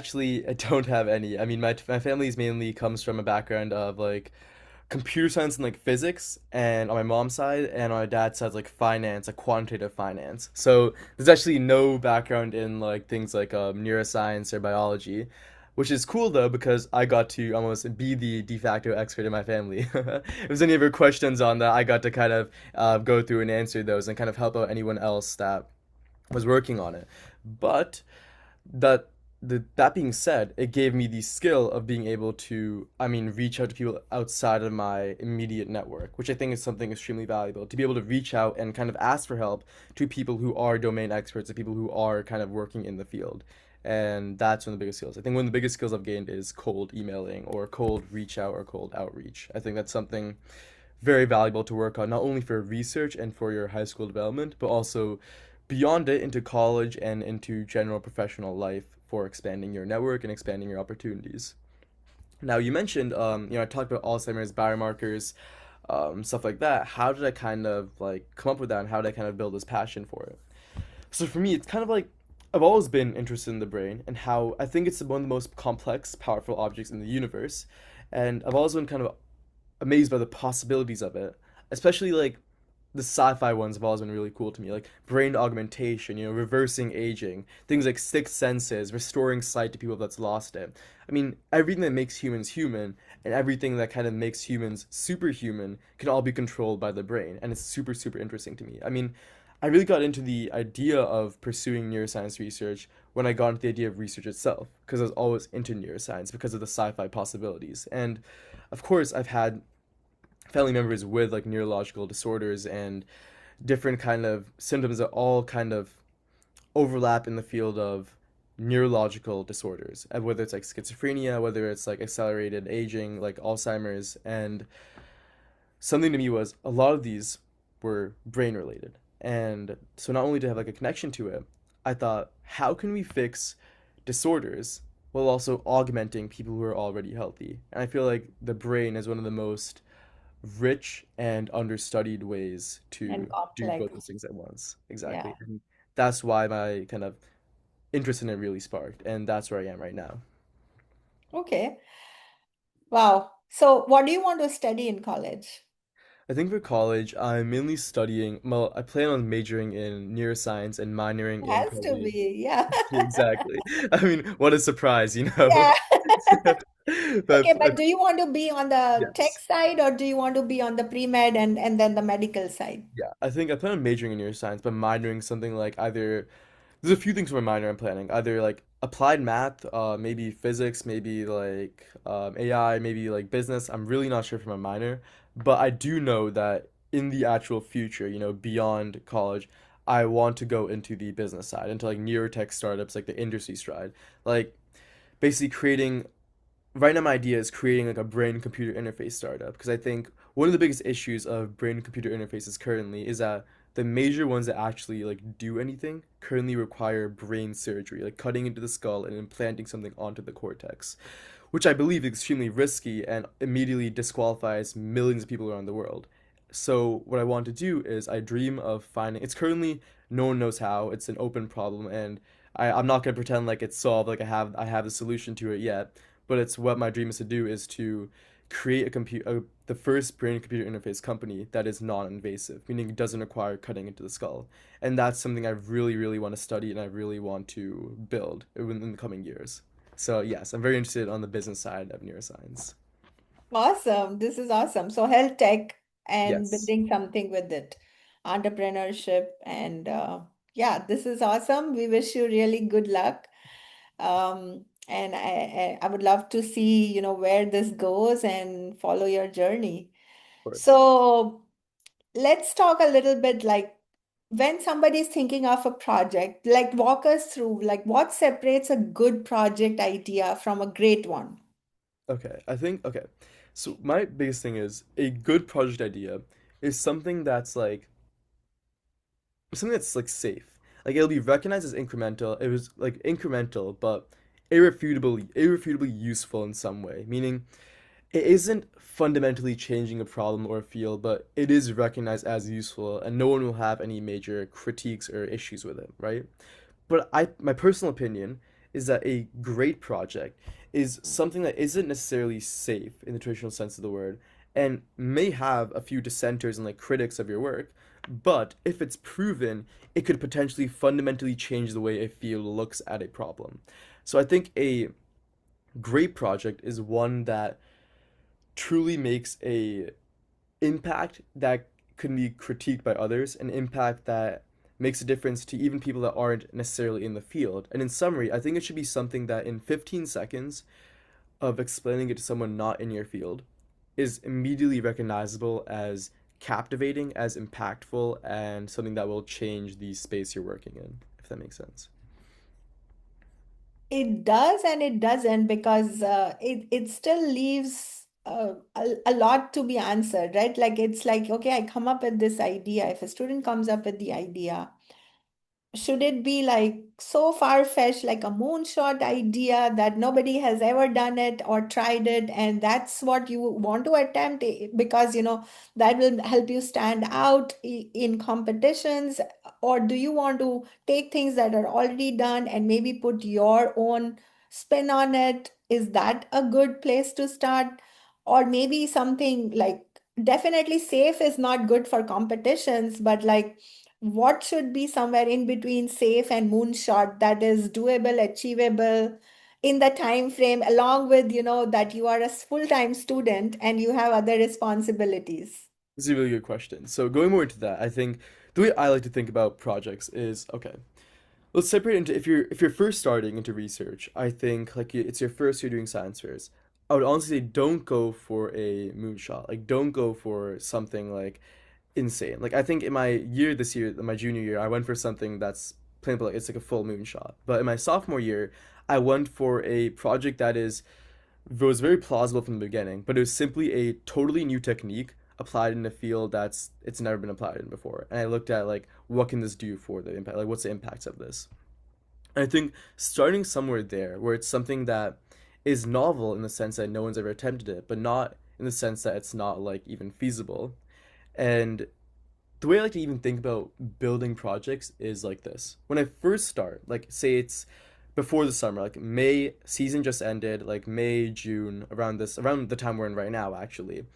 [SPEAKER 2] don't have any. I mean, my family's mainly comes from a background of like computer science and like physics, and on my mom's side, and on my dad's side, like finance, like quantitative finance. So there's actually no background in like things like neuroscience or biology, which is cool though because I got to almost be the de facto expert in my family. If there's any ever questions on that, I got to kind of go through and answer those and kind of help out anyone else that was working on it. But that that being said, it gave me the skill of being able to, I mean, reach out to people outside of my immediate network, which I think is something extremely valuable. To be able to reach out and kind of ask for help to people who are domain experts, to people who are kind of working in the field. And that's one of the biggest skills. I think one of the biggest skills I've gained is cold emailing or cold reach out or cold outreach. I think that's something very valuable to work on, not only for research and for your high school development, but also beyond it into college and into general professional life for expanding your network and expanding your opportunities. Now, you mentioned, I talked about Alzheimer's biomarkers, stuff like that. How did I kind of like come up with that, and how did I kind of build this passion for it? So for me, it's kind of like I've always been interested in the brain and how I think it's one of the most complex, powerful objects in the universe, and I've always been kind of amazed by the possibilities of it, especially like the sci-fi ones have always been really cool to me, like brain augmentation, reversing aging, things like sixth senses, restoring sight to people that's lost it. I mean, everything that makes humans human and everything that kind of makes humans superhuman can all be controlled by the brain, and it's super, super interesting to me. I mean, I really got into the idea of pursuing neuroscience research when I got into the idea of research itself, because I was always into neuroscience because of the sci-fi possibilities. And of course, I've had family members with like neurological disorders and different kind of symptoms that all kind of overlap in the field of neurological disorders, and whether it's like schizophrenia, whether it's like accelerated aging, like Alzheimer's. And something to me was a lot of these were brain related. And so not only to have like a connection to it, I thought, how can we fix disorders while also augmenting people who are already healthy? And I feel like the brain is one of the most rich and understudied ways
[SPEAKER 1] And
[SPEAKER 2] to do both those
[SPEAKER 1] complex.
[SPEAKER 2] things at once.
[SPEAKER 1] Yeah.
[SPEAKER 2] Exactly. And that's why my kind of interest in it really sparked. And that's where I am right now.
[SPEAKER 1] Okay. Wow. So, what do you want to study in college?
[SPEAKER 2] I think for college, I'm mainly studying, well, I plan on majoring in neuroscience and minoring
[SPEAKER 1] It
[SPEAKER 2] in
[SPEAKER 1] has to
[SPEAKER 2] coding.
[SPEAKER 1] be. Yeah.
[SPEAKER 2] Exactly. I mean, what a surprise, you know?
[SPEAKER 1] Yeah. Okay,
[SPEAKER 2] That's,
[SPEAKER 1] but do you want to be on the tech
[SPEAKER 2] yes.
[SPEAKER 1] side or do you want to be on the pre-med and then the medical side?
[SPEAKER 2] Yeah, I think I plan on majoring in neuroscience, but minoring something like either there's a few things for my minor I'm planning. Either like applied math, maybe physics, maybe like AI, maybe like business. I'm really not sure for my minor, but I do know that in the actual future, beyond college, I want to go into the business side, into like neurotech startups, like the industry side, like basically creating right now my idea is creating like a brain computer interface startup because I think one of the biggest issues of brain computer interfaces currently is that the major ones that actually like do anything currently require brain surgery, like cutting into the skull and implanting something onto the cortex, which I believe is extremely risky and immediately disqualifies millions of people around the world. So what I want to do is I dream of finding it's currently no one knows how, it's an open problem, and I'm not gonna pretend like it's solved, like I have the solution to it yet, but it's what my dream is to do is to create the first brain computer interface company that is non-invasive, meaning it doesn't require cutting into the skull. And that's something I really, really want to study and I really want to build in the coming years. So yes, I'm very interested on the business side of neuroscience.
[SPEAKER 1] Awesome. This is awesome. So health tech and
[SPEAKER 2] Yes,
[SPEAKER 1] building something with it, entrepreneurship and yeah, this is awesome. We wish you really good luck. And I would love to see, where this goes and follow your journey.
[SPEAKER 2] of course.
[SPEAKER 1] So let's talk a little bit like when somebody is thinking of a project, like walk us through like what separates a good project idea from a great one.
[SPEAKER 2] Okay, I think okay. So my biggest thing is a good project idea is something that's like safe. Like it'll be recognized as incremental. It was like incremental, but irrefutably useful in some way. Meaning it isn't fundamentally changing a problem or a field, but it is recognized as useful, and no one will have any major critiques or issues with it, right? But my personal opinion is that a great project is something that isn't necessarily safe in the traditional sense of the word, and may have a few dissenters and like critics of your work, but if it's proven, it could potentially fundamentally change the way a field looks at a problem. So I think a great project is one that truly makes a impact that can be critiqued by others, an impact that makes a difference to even people that aren't necessarily in the field. And in summary, I think it should be something that in 15 seconds of explaining it to someone not in your field is immediately recognizable as captivating, as impactful, and something that will change the space you're working in, if that makes sense.
[SPEAKER 1] It does and it doesn't, because it still leaves a lot to be answered, right? Like it's like, okay, I come up with this idea. If a student comes up with the idea, should it be like so far-fetched, like a moonshot idea that nobody has ever done it or tried it, and that's what you want to attempt because that will help you stand out in competitions? Or do you want to take things that are already done and maybe put your own spin on it? Is that a good place to start? Or maybe something like, definitely safe is not good for competitions, but like what should be somewhere in between safe and moonshot, that is doable, achievable in the time frame, along with that you are a full-time student and you have other responsibilities.
[SPEAKER 2] This is a really good question. So going more into that, I think the way I like to think about projects is okay. Let's separate into if you're first starting into research, I think like it's your first year doing science fairs. I would honestly say don't go for a moonshot. Like don't go for something like insane. Like I think in my year this year, my junior year, I went for something that's plain like it's like a full moonshot. But in my sophomore year, I went for a project that is was very plausible from the beginning, but it was simply a totally new technique applied in a field that's it's never been applied in before. And I looked at like what can this do for the impact? Like what's the impacts of this? And I think starting somewhere there where it's something that is novel in the sense that no one's ever attempted it, but not in the sense that it's not like even feasible. And the way I like to even think about building projects is like this. When I first start, like say it's before the summer, like May season just ended, like May, June, around the time we're in right now, actually.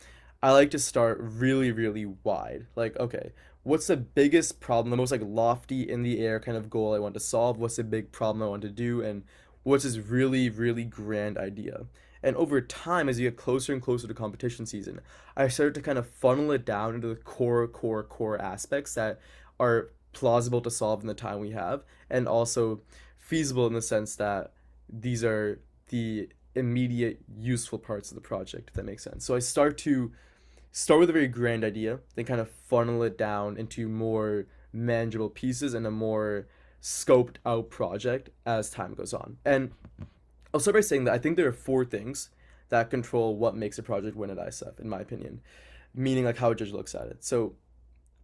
[SPEAKER 2] I like to start really, really wide. Like, okay, what's the biggest problem, the most like lofty in the air kind of goal I want to solve? What's the big problem I want to do? And what's this really, really grand idea? And over time, as you get closer and closer to competition season, I started to kind of funnel it down into the core aspects that are plausible to solve in the time we have, and also feasible in the sense that these are the immediate useful parts of the project, if that makes sense. So I start with a very grand idea, then kind of funnel it down into more manageable pieces and a more scoped out project as time goes on. And I'll start by saying that I think there are four things that control what makes a project win at ISEF, in my opinion, meaning like how a judge looks at it. So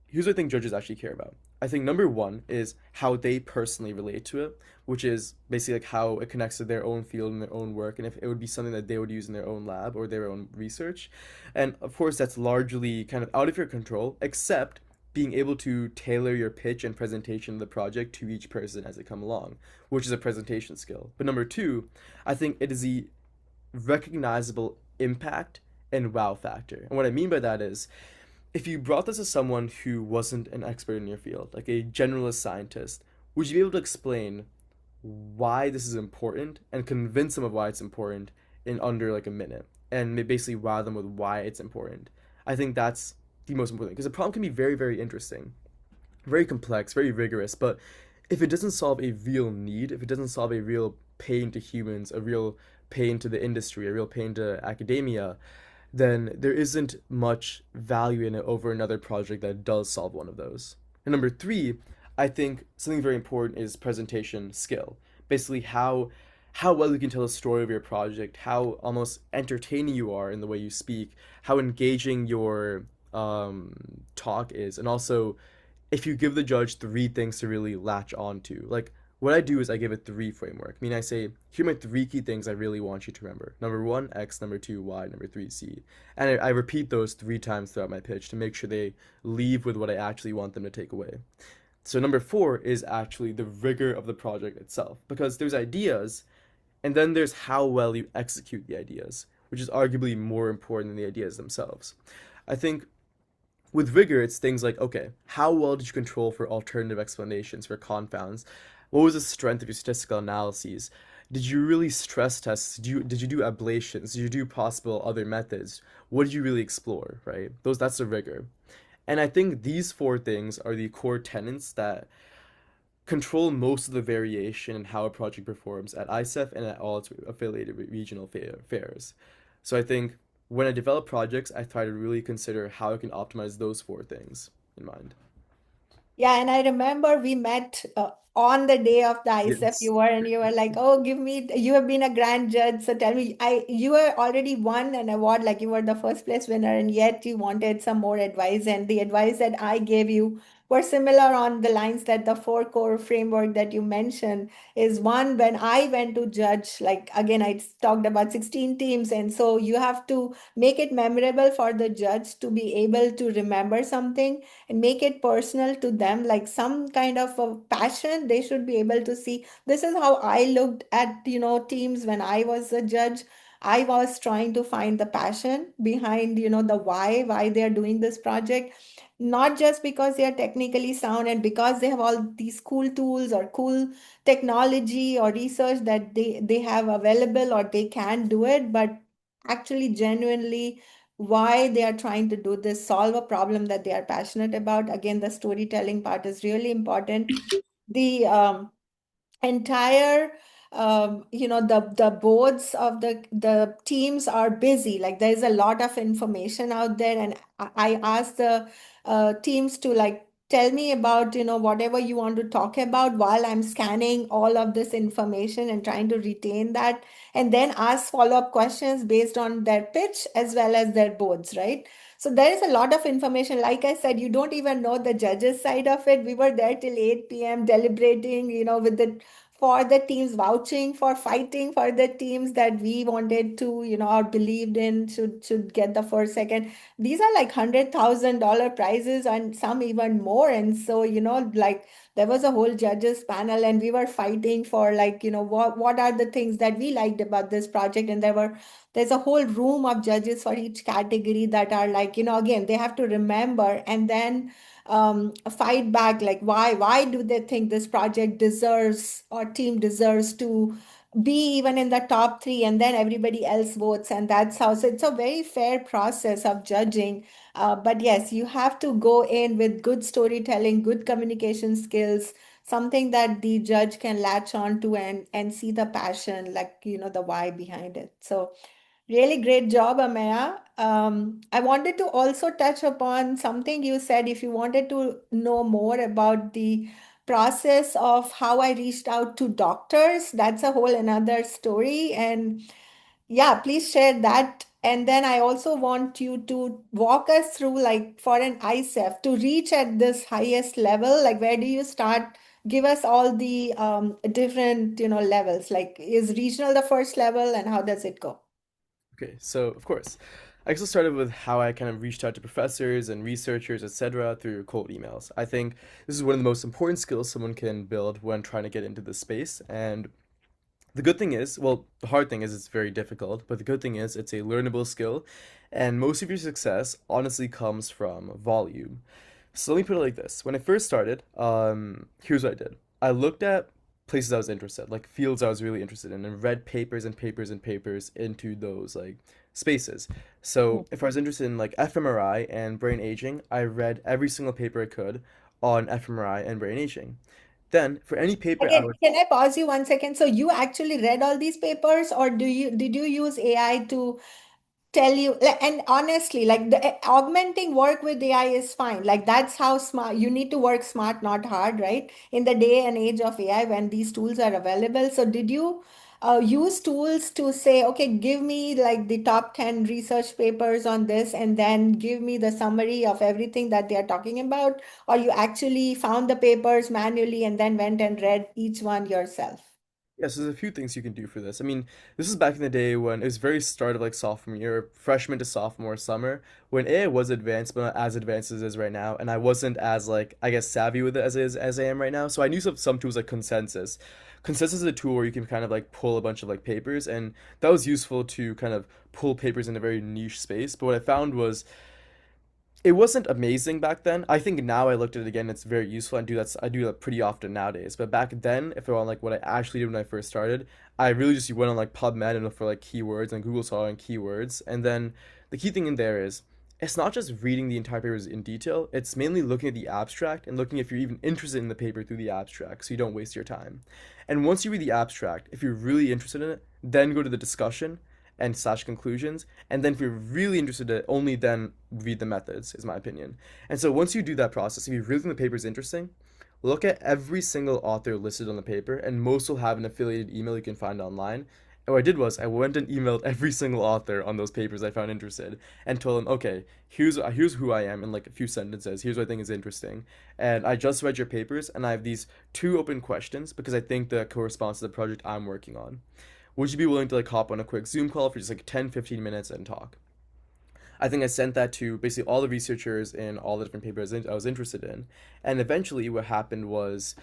[SPEAKER 2] here's what I think judges actually care about. I think number one is how they personally relate to it, which is basically like how it connects to their own field and their own work, and if it would be something that they would use in their own lab or their own research. And of course, that's largely kind of out of your control, except being able to tailor your pitch and presentation of the project to each person as they come along, which is a presentation skill. But number two, I think it is the recognizable impact and wow factor. And what I mean by that is if you brought this to someone who wasn't an expert in your field, like a generalist scientist, would you be able to explain why this is important and convince them of why it's important in under like a minute and basically wow them with why it's important? I think that's the most important thing because the problem can be very, very interesting, very complex, very rigorous, but if it doesn't solve a real need, if it doesn't solve a real pain to humans, a real pain to the industry, a real pain to academia, then there isn't much value in it over another project that does solve one of those. And number three, I think something very important is presentation skill. Basically, how well you can tell the story of your project, how almost entertaining you are in the way you speak, how engaging your talk is, and also if you give the judge three things to really latch on to. Like what I do is I give it three framework. I mean, I say, here are my three key things I really want you to remember. Number one, X. Number two, Y. Number three, Z. And I repeat those three times throughout my pitch to make sure they leave with what I actually want them to take away. So number four is actually the rigor of the project itself, because there's ideas, and then there's how well you execute the ideas, which is arguably more important than the ideas themselves. I think with rigor, it's things like, okay, how well did you control for alternative explanations for confounds? What was the strength of your statistical analyses? Did you really stress test? Did you do ablations? Did you do possible other methods? What did you really explore, right? That's the rigor. And I think these four things are the core tenets that control most of the variation in how a project performs at ISEF and at all its affiliated regional fairs. So I think when I develop projects, I try to really consider how I can optimize those four things in mind.
[SPEAKER 1] Yeah, and I remember we met on the day of the ISEF
[SPEAKER 2] Yes.
[SPEAKER 1] you were, and you were like, "Oh, give me, you have been a grand judge, so tell me, you were already won an award, like you were the first place winner, and yet you wanted some more advice, and the advice that I gave you were similar on the lines that the four core framework that you mentioned is one. When I went to judge, like again, I talked about 16 teams, and so you have to make it memorable for the judge to be able to remember something and make it personal to them, like some kind of a passion. They should be able to see this is how I looked at, teams when I was a judge. I was trying to find the passion behind, the why they are doing this project, not just because they are technically sound and because they have all these cool tools or cool technology or research that they have available or they can do it, but actually genuinely why they are trying to do this, solve a problem that they are passionate about. Again, the storytelling part is really important. The entire the boards of the teams are busy, like there's a lot of information out there, and I asked the teams to like tell me about whatever you want to talk about while I'm scanning all of this information and trying to retain that, and then ask follow-up questions based on their pitch as well as their boards, right? So there is a lot of information. Like I said, you don't even know the judges side of it. We were there till 8 p.m. deliberating, with the for the teams, vouching for fighting for the teams that we wanted to, or believed in should get the first, second. These are like $100,000 prizes and some even more. And so, like there was a whole judges panel and we were fighting for like, what are the things that we liked about this project. And there's a whole room of judges for each category that are like, again, they have to remember and then fight back, like why do they think this project deserves or team deserves to be even in the top three, and then everybody else votes, and that's how. So it's a very fair process of judging, but yes, you have to go in with good storytelling, good communication skills, something that the judge can latch on to and see the passion, like the why behind it. So really great job, Ameya. I wanted to also touch upon something you said. If you wanted to know more about the process of how I reached out to doctors, that's a whole another story. And yeah, please share that. And then I also want you to walk us through, like for an ISEF, to reach at this highest level, like where do you start? Give us all the different, levels. Like is regional the first level and how does it go?
[SPEAKER 2] Okay, so of course, I also started with how I kind of reached out to professors and researchers, etc., through cold emails. I think this is one of the most important skills someone can build when trying to get into this space. And the good thing is, well, the hard thing is it's very difficult, but the good thing is it's a learnable skill, and most of your success honestly comes from volume. So let me put it like this. When I first started, here's what I did. I looked at places I was interested, like fields I was really interested in, and read papers and papers and papers into those like spaces. So if I was interested in like fMRI and brain aging, I read every single paper I could on fMRI and brain aging. Then for any paper I
[SPEAKER 1] Again,
[SPEAKER 2] would
[SPEAKER 1] can I pause you 1 second? So you actually read all these papers, or did you use AI to tell you? And honestly, like the augmenting work with AI is fine. Like that's how smart you need to work smart, not hard, right? In the day and age of AI, when these tools are available. So did you? use tools to say, okay, give me like the top 10 research papers on this, and then give me the summary of everything that they are talking about? Or you actually found the papers manually and then went and read each one yourself?
[SPEAKER 2] Yes, there's a few things you can do for this. I mean, this is back in the day when it was very start of like sophomore year, freshman to sophomore summer, when AI was advanced, but not as advanced as it is right now, and I wasn't as like I guess savvy with it as I am right now. So I knew some tools like Consensus. Consensus is a tool where you can kind of like pull a bunch of like papers, and that was useful to kind of pull papers in a very niche space. But what I found was it wasn't amazing back then. I think now I looked at it again, it's very useful. I do that pretty often nowadays. But back then, if I want like what I actually did when I first started, I really just went on like PubMed and looked for like keywords and Google saw and keywords. And then the key thing in there is it's not just reading the entire papers in detail, it's mainly looking at the abstract and looking if you're even interested in the paper through the abstract so you don't waste your time. And once you read the abstract, if you're really interested in it, then go to the discussion and slash conclusions. And then if you're really interested in it, only then read the methods, is my opinion. And so once you do that process, if you really think the paper is interesting, look at every single author listed on the paper, and most will have an affiliated email you can find online. And what I did was I went and emailed every single author on those papers I found interested and told them, okay, here's who I am in like a few sentences. Here's what I think is interesting. And I just read your papers, and I have these two open questions because I think that corresponds to the project I'm working on. Would you be willing to like hop on a quick Zoom call for just like 10, 15 minutes and talk? I think I sent that to basically all the researchers in all the different papers I was interested in. And eventually what happened was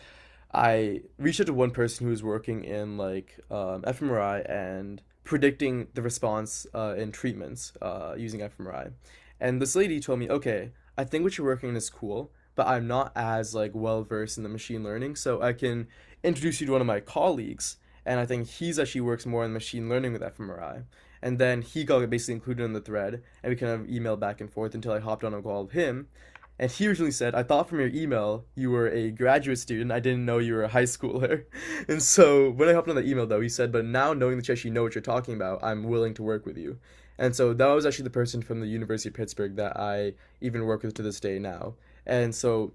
[SPEAKER 2] I reached out to one person who was working in like fMRI and predicting the response in treatments using fMRI. And this lady told me, okay, I think what you're working on is cool, but I'm not as like well versed in the machine learning, so I can introduce you to one of my colleagues, and I think he's actually works more in machine learning with fMRI. And then he got basically included in the thread, and we kind of emailed back and forth until I hopped on a call with him. And he originally said, I thought from your email you were a graduate student. I didn't know you were a high schooler. And so when I hopped on that email, though, he said, but now knowing that you actually know what you're talking about, I'm willing to work with you. And so that was actually the person from the University of Pittsburgh that I even work with to this day now. And so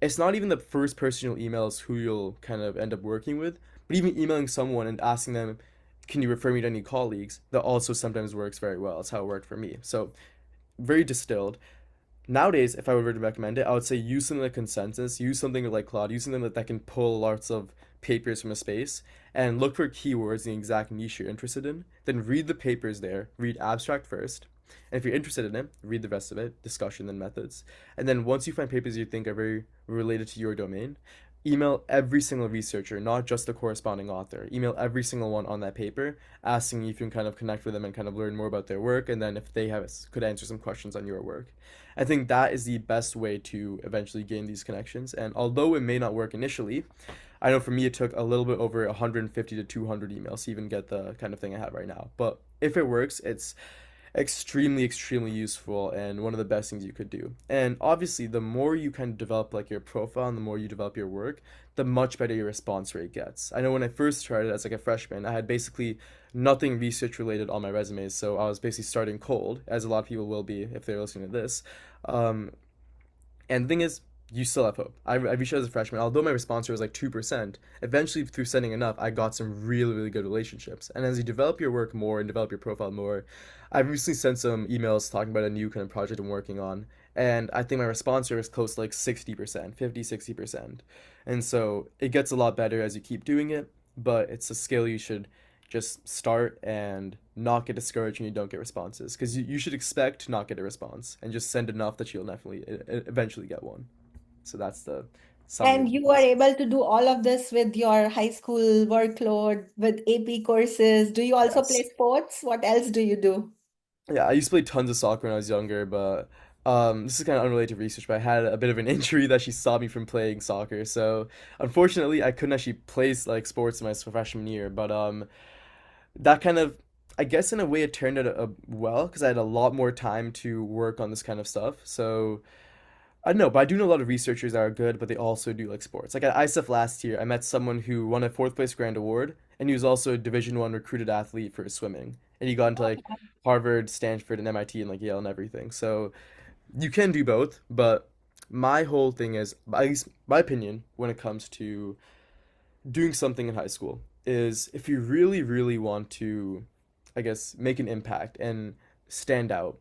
[SPEAKER 2] it's not even the first person you'll email is who you'll kind of end up working with, but even emailing someone and asking them, can you refer me to any colleagues? That also sometimes works very well. It's how it worked for me. So very distilled. Nowadays, if I were to recommend it, I would say use something like Consensus, use something like Claude, use something that can pull lots of papers from a space, and look for keywords in the exact niche you're interested in. Then read the papers there, read abstract first. And if you're interested in it, read the rest of it, discussion, then methods. And then once you find papers you think are very related to your domain, email every single researcher, not just the corresponding author. Email every single one on that paper, asking if you can kind of connect with them and kind of learn more about their work, and then if they have could answer some questions on your work. I think that is the best way to eventually gain these connections. And although it may not work initially, I know for me it took a little bit over 150 to 200 emails to even get the kind of thing I have right now. But if it works, it's extremely useful and one of the best things you could do. And obviously the more you kind of develop like your profile and the more you develop your work, the much better your response rate gets. I know when I first started as like a freshman, I had basically nothing research related on my resumes, so I was basically starting cold, as a lot of people will be if they're listening to this. um, and the thing is, you still have hope. I reached out as a freshman, although my response rate was like 2%. Eventually, through sending enough, I got some really good relationships. And as you develop your work more and develop your profile more, I've recently sent some emails talking about a new kind of project I'm working on. And I think my response rate is close to like 60%, 50, 60%. And so it gets a lot better as you keep doing it, but it's a skill you should just start and not get discouraged when you don't get responses. Because you should expect to not get a response and just send enough that you'll definitely eventually get one. So that's the summary
[SPEAKER 1] And
[SPEAKER 2] of the
[SPEAKER 1] you are
[SPEAKER 2] process.
[SPEAKER 1] able to do all of this with your high school workload, with AP courses. Do you also play
[SPEAKER 2] Yes.
[SPEAKER 1] sports? What else do you do?
[SPEAKER 2] Yeah, I used to play tons of soccer when I was younger, but this is kind of unrelated to research, but I had a bit of an injury that she stopped me from playing soccer. So unfortunately, I couldn't actually play like sports in my freshman year. But that kind of, I guess in a way, it turned out well because I had a lot more time to work on this kind of stuff. So I don't know, but I do know a lot of researchers that are good, but they also do like sports. Like at ISEF last year, I met someone who won a fourth place grand award, and he was also a Division 1 recruited athlete for swimming, and he got into like Harvard, Stanford, and MIT, and like Yale and everything. So you can do both, but my whole thing is, at least my opinion, when it comes to doing something in high school, is if you really, really want to, I guess, make an impact and stand out,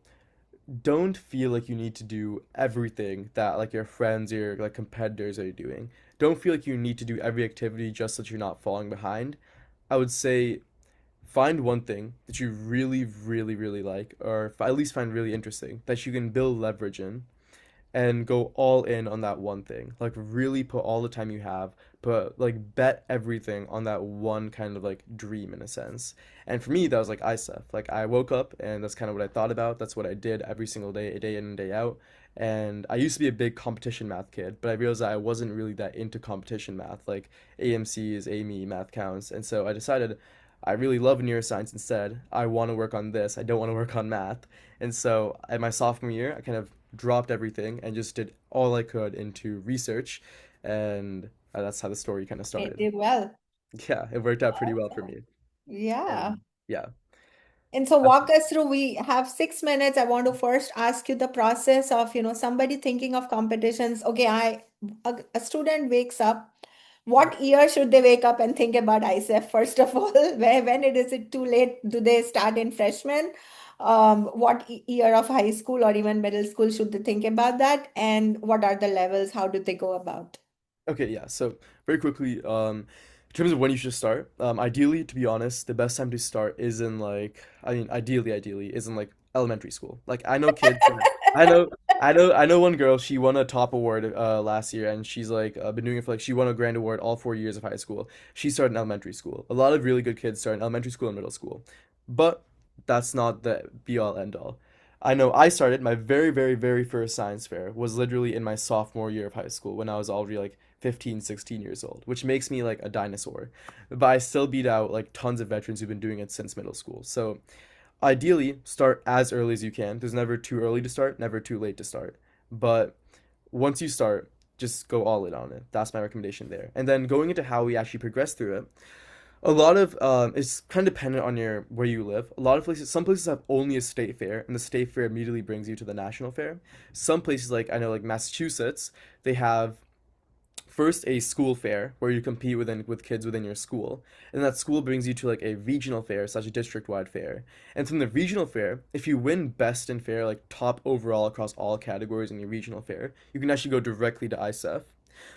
[SPEAKER 2] don't feel like you need to do everything that like your friends or your like competitors are doing. Don't feel like you need to do every activity just so that you're not falling behind. I would say find one thing that you really, really, really like, or at least find really interesting that you can build leverage in and go all in on that one thing. Like really put all the time you have, put like bet everything on that one kind of like dream in a sense. And for me, that was like ISEF. Like I woke up and that's kind of what I thought about. That's what I did every single day, day in and day out. And I used to be a big competition math kid, but I realized that I wasn't really that into competition math, like AMCs, AME, math counts. And so I decided I really love neuroscience instead. I want to work on this. I don't want to work on math. And so at my sophomore year, I kind of dropped everything and just did all I could into research, and that's how the story kind of
[SPEAKER 1] It
[SPEAKER 2] started.
[SPEAKER 1] did well.
[SPEAKER 2] Yeah, it worked out pretty well for
[SPEAKER 1] Awesome.
[SPEAKER 2] me.
[SPEAKER 1] Yeah.
[SPEAKER 2] And yeah.
[SPEAKER 1] And so
[SPEAKER 2] Uh,
[SPEAKER 1] walk us through. We have 6 minutes. I want to first ask you the process of, somebody thinking of competitions. Okay, a student wakes up. What year should they wake up and think about ISEF, first of all? When is it too late? Do they start in freshman? What year of high school or even middle school should they think about that? And what are the levels? How do they go about?
[SPEAKER 2] Okay, yeah. So very quickly, in terms of when you should start, ideally, to be honest, the best time to start is in like, I mean, ideally, is in like elementary school. Like I know kids that I know one girl. She won a top award last year, and she's like been doing it for like she won a grand award all 4 years of high school. She started in elementary school. A lot of really good kids start in elementary school and middle school, but that's not the be all end all. I know I started my very, very, very first science fair was literally in my sophomore year of high school when I was already like 15, 16 years old, which makes me like a dinosaur. But I still beat out like tons of veterans who've been doing it since middle school. So ideally, start as early as you can. There's never too early to start, never too late to start. But once you start, just go all in on it. That's my recommendation there. And then going into how we actually progress through it, a lot of it's kind of dependent on your where you live. A lot of places, some places have only a state fair, and the state fair immediately brings you to the national fair. Some places, like I know, like Massachusetts, they have first a school fair where you compete with kids within your school, and that school brings you to like a regional fair such a district-wide fair, and from the regional fair, if you win best in fair, like top overall across all categories in your regional fair, you can actually go directly to ISEF.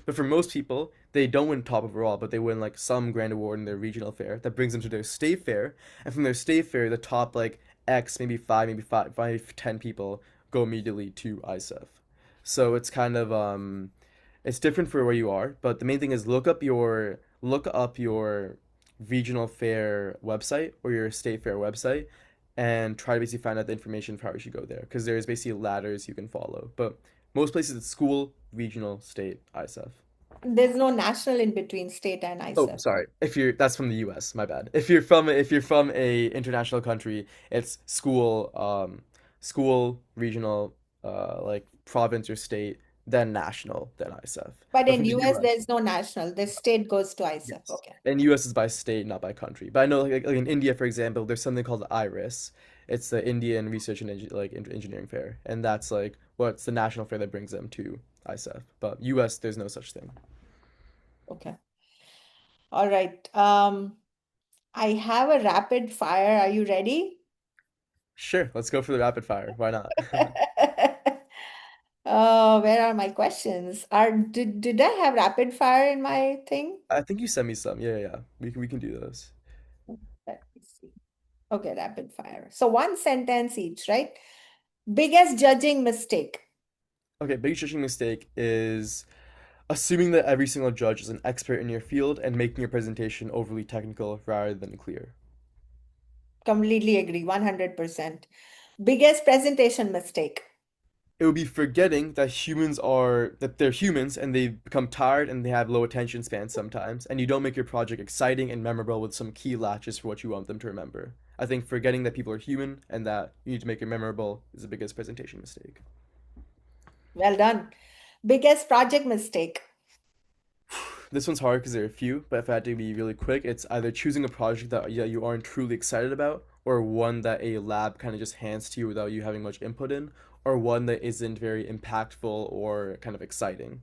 [SPEAKER 2] But for most people, they don't win top overall, but they win like some grand award in their regional fair that brings them to their state fair, and from their state fair, the top like X, maybe five, 10 people go immediately to ISEF. So it's kind of it's different for where you are, but the main thing is look up your regional fair website or your state fair website and try to basically find out the information for how you should go there because there's basically ladders you can follow. But most places it's school, regional, state, ISEF.
[SPEAKER 1] There's no national in between state and
[SPEAKER 2] Oh,
[SPEAKER 1] ISEF.
[SPEAKER 2] sorry. If you're that's from the US, my bad. If you're from a international country, it's school, regional, like province or state, then national, then ISEF.
[SPEAKER 1] But
[SPEAKER 2] But
[SPEAKER 1] in
[SPEAKER 2] from the
[SPEAKER 1] US,
[SPEAKER 2] US,
[SPEAKER 1] there's no national. The state goes to ISEF.
[SPEAKER 2] yes.
[SPEAKER 1] Okay.
[SPEAKER 2] And US is by state, not by country. But I know like in India, for example, there's something called the IRIS. It's the Indian Research and Engineering Fair, and that's like what's the national fair that brings them to ISEF. But US, there's no such thing.
[SPEAKER 1] Okay. All right. I have a rapid fire. Are you ready?
[SPEAKER 2] Sure, let's go for the rapid fire. Why not?
[SPEAKER 1] Where are my questions? Did I have rapid fire in my thing?
[SPEAKER 2] I think you sent me some. Yeah, yeah, yeah. We can do those.
[SPEAKER 1] Let me see. Okay, rapid fire. So one sentence each, right? Biggest judging mistake.
[SPEAKER 2] Okay, big judging mistake is assuming that every single judge is an expert in your field and making your presentation overly technical rather than clear.
[SPEAKER 1] Completely agree, 100%. Biggest presentation mistake.
[SPEAKER 2] It would be forgetting that they're humans and they become tired and they have low attention spans sometimes, and you don't make your project exciting and memorable with some key latches for what you want them to remember. I think forgetting that people are human and that you need to make it memorable is the biggest presentation mistake.
[SPEAKER 1] Well done. Biggest project mistake.
[SPEAKER 2] This one's hard because there are a few, but if I had to be really quick, it's either choosing a project that yeah, you aren't truly excited about, or one that a lab kind of just hands to you without you having much input in, or one that isn't very impactful or kind of exciting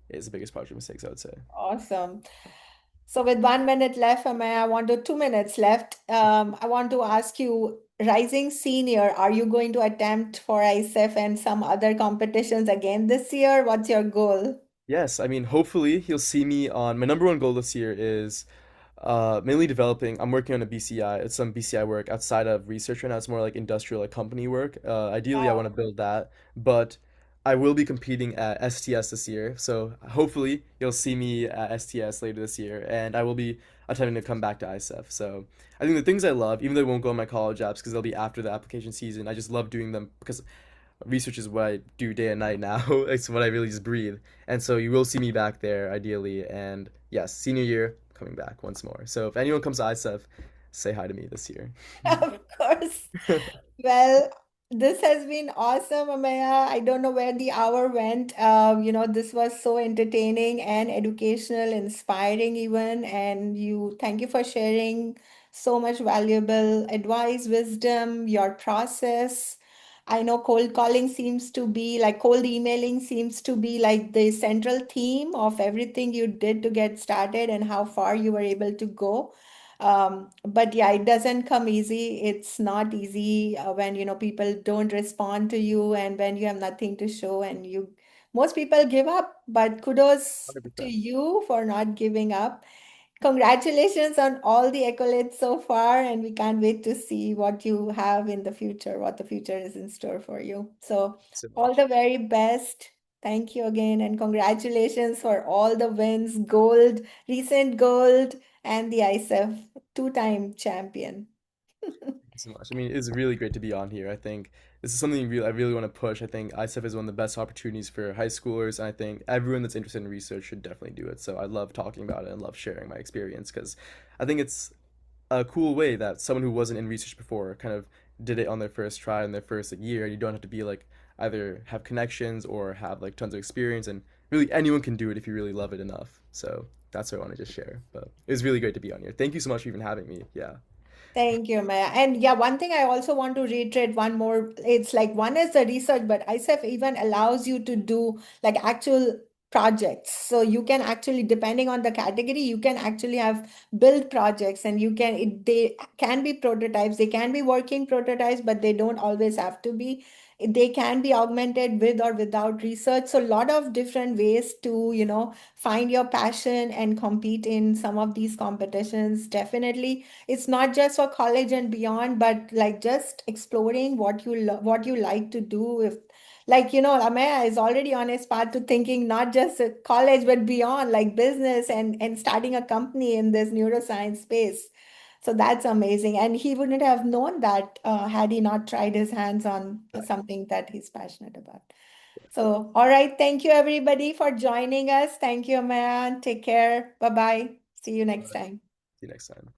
[SPEAKER 2] is the biggest project mistakes I would say.
[SPEAKER 1] Awesome. So with 1 minute left, Amaya, I want to 2 minutes left. I want to ask you, rising senior, are you going to attempt for ISEF and some other competitions again this year? What's your goal?
[SPEAKER 2] Yes, I mean, hopefully he'll see me on my number one goal this year is mainly developing. I'm working on a BCI. It's some BCI work outside of research right now. It's more like industrial, like company work. Ideally, I want to
[SPEAKER 1] Wow.
[SPEAKER 2] build that, but I will be competing at STS this year. So hopefully you'll see me at STS later this year, and I will be attempting to come back to ISEF. So I think the things I love, even though I won't go on my college apps because they'll be after the application season, I just love doing them because research is what I do day and night now. It's what I really just breathe. And so you will see me back there ideally. And yes, senior year coming back once more. So if anyone comes to ISEF, say hi to me this year.
[SPEAKER 1] Of course. Well, this has been awesome, Amaya. I don't know where the hour went. This was so entertaining and educational, inspiring even. And thank you for sharing so much valuable advice, wisdom, your process. I know cold calling seems to be like cold emailing seems to be like the central theme of everything you did to get started and how far you were able to go. But yeah, it doesn't come easy. It's not easy when people don't respond to you and when you have nothing to show and most people give up. But kudos to
[SPEAKER 2] 100%.
[SPEAKER 1] you for not giving up. Congratulations on all the accolades so far, and we can't wait to see what you have in the future, what the future is in store for you. So,
[SPEAKER 2] So
[SPEAKER 1] all the
[SPEAKER 2] much.
[SPEAKER 1] very best. Thank you again, and congratulations for all the wins, gold, recent gold, and the ISEF two-time champion.
[SPEAKER 2] Thank you so much. I mean, it's really great to be on here. I think this is something I really want to push. I think ISEF is one of the best opportunities for high schoolers, and I think everyone that's interested in research should definitely do it. So I love talking about it and love sharing my experience because I think it's a cool way that someone who wasn't in research before kind of did it on their first try in their first like, year. You don't have to be like either have connections or have like tons of experience, and really anyone can do it if you really love it enough. So that's what I want to just share. But it was really great to be on here. Thank you so much for even having me. Yeah.
[SPEAKER 1] Thank you, Maya. And yeah, one thing I also want to reiterate one more. It's like one is the research, but ISEF even allows you to do like actual projects. So you can actually, depending on the category, you can actually have build projects and they can be prototypes, they can be working prototypes, but they don't always have to be. They can be augmented with or without research. So a lot of different ways to, find your passion and compete in some of these competitions. Definitely it's not just for college and beyond, but like just exploring what you like to do. If like Ameya is already on his path to thinking not just college but beyond, like business and starting a company in this neuroscience space. So that's amazing, and he wouldn't have known that had he not tried his hands on something that he's passionate about. So, all right, thank you everybody for joining us. Thank you, Ameya. Take care. Bye bye. See you
[SPEAKER 2] Bye.
[SPEAKER 1] next time.
[SPEAKER 2] See you next time.